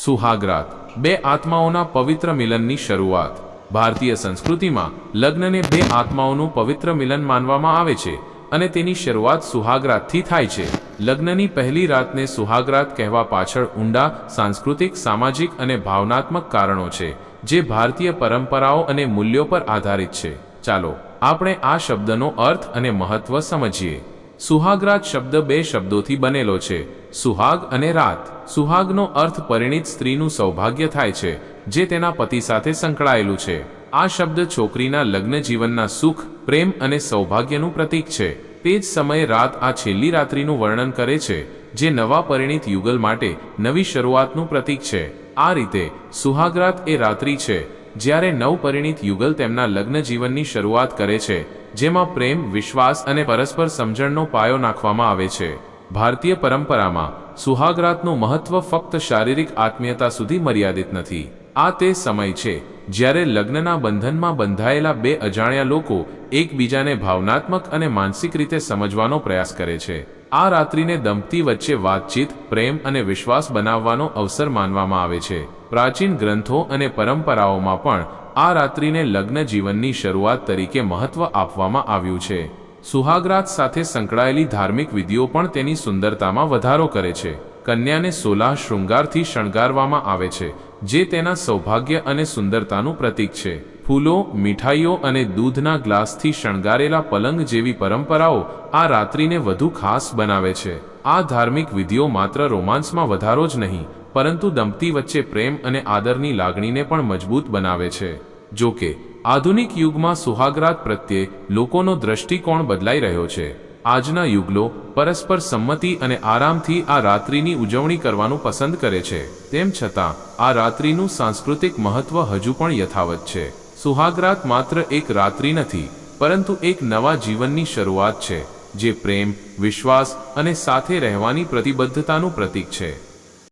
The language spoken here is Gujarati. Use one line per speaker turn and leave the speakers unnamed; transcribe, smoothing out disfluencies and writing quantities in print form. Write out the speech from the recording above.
સુહાગરાત, બે આત્માઓના પવિત્ર મિલનની શરૂઆત। ભારતીય સંસ્કૃતિમાં લગ્નને બે આત્માઓનું પવિત્ર મિલન માનવામાં આવે છે અને તેની શરૂઆત સુહાગરાતથી થાય છે। લગ્નની પહેલી રાતને સુહાગરાત કહેવા પાછળ ઊંડા સાંસ્કૃતિક, સામાજિક અને ભાવનાત્મક કારણો છે, જે ભારતીય પરંપરાઓ અને મૂલ્યો પર આધારિત છે। ચાલો આપણે આ શબ્દનો અર્થ અને મહત્વ સમજીએ। સુહાગરાત શબ્દ બે શબ્દોથી બનેલો છે, સુહાગ અને રાત। સુહાગનો અર્થ પરિણીત સ્ત્રીનું સૌભાગ્ય થાય છે, જે તેના પતિ સાથે સંકળાયેલું છે। આ શબ્દ છોકરીના લગ્ન જીવનના સુખ, પ્રેમ અને સૌભાગ્યનું પ્રતીક છે। તે જ સમયે રાત આ છેલ્લી રાત્રિનું વર્ણન કરે છે, જે નવા પરિણીત યુગલ માટે નવી શરૂઆતનું પ્રતીક છે। આ રીતે સુહાગરાત એ રાત્રિ છે જ્યારે નવપરિણીત યુગલ તેમના લગ્ન જીવનની શરૂઆત કરે છે, જેમાં પ્રેમ, વિશ્વાસ અને પરસ્પર સમજણનો પાયો નાખવામાં આવે છે। ભારતીય પરંપરામાં સુહાગરાતનું મહત્વ ફક્ત શારીરિક આત્મીયતા સુધી મર્યાદિત નથી। આ તે સમય છે જ્યારે લગ્નના બંધનમાં બંધાયેલા બે અજાણ્યા લોકો એકબીજાને ભાવનાત્મક અને માનસિક રીતે સમજવાનો પ્રયાસ કરે છે। આ રાત્રિને દંપતી વચ્ચે વાતચીત, પ્રેમ અને વિશ્વાસ બનાવવાનો અવસર માનવામાં આવે છે। પ્રાચીન ગ્રંથો અને પરંપરાઓમાં પણ આ રાત્રિને લગ્ન જીવનની શરૂઆત તરીકે મહત્વ આપવામાં આવ્યું છે। સુહાગરાત સાથે સંકળાયેલી ધાર્મિક વિધિઓ પણ તેની સુંદરતામાં વધારો કરે છે। કન્યાને 16 શૃંગારથી શણગારવામાં આવે છે, જે તેના સૌભાગ્ય અને સુંદરતાનું પ્રતીક છે। ફૂલો, મીઠાઈઓ અને દૂધના ગ્લાસથી શણગારેલા પલંગ જેવી પરંપરાઓ આ રાત્રિને વધુ ખાસ બનાવે છે। આ ધાર્મિક વિધિઓ માત્ર રોમાન્સમાં વધારો જ નહીં, પરંતુ દંપતી વચ્ચે પ્રેમ અને આદરની લાગણીને પણ મજબૂત બનાવે છે। જો કે આધુનિક યુગમાં સુહાગરાત પ્રત્યે લોકોનો દૃષ્ટિકોણ બદલાઈ રહ્યો છે। આજના યુગલો પરસ્પર સંમતિ અને આરામથી આ રાત્રિની ઉજવણી કરવાનું પસંદ કરે છે। તેમ છતાં આ રાત્રિનું સાંસ્કૃતિક મહત્વ હજુ પણ યથાવત છે। સુહાગરાત માત્ર એક રાત્રિ નથી, પરંતુ એક નવા જીવનની શરૂઆત છે, જે પ્રેમ, વિશ્વાસ અને સાથે રહેવાની પ્રતિબદ્ધતાનું પ્રતીક છે।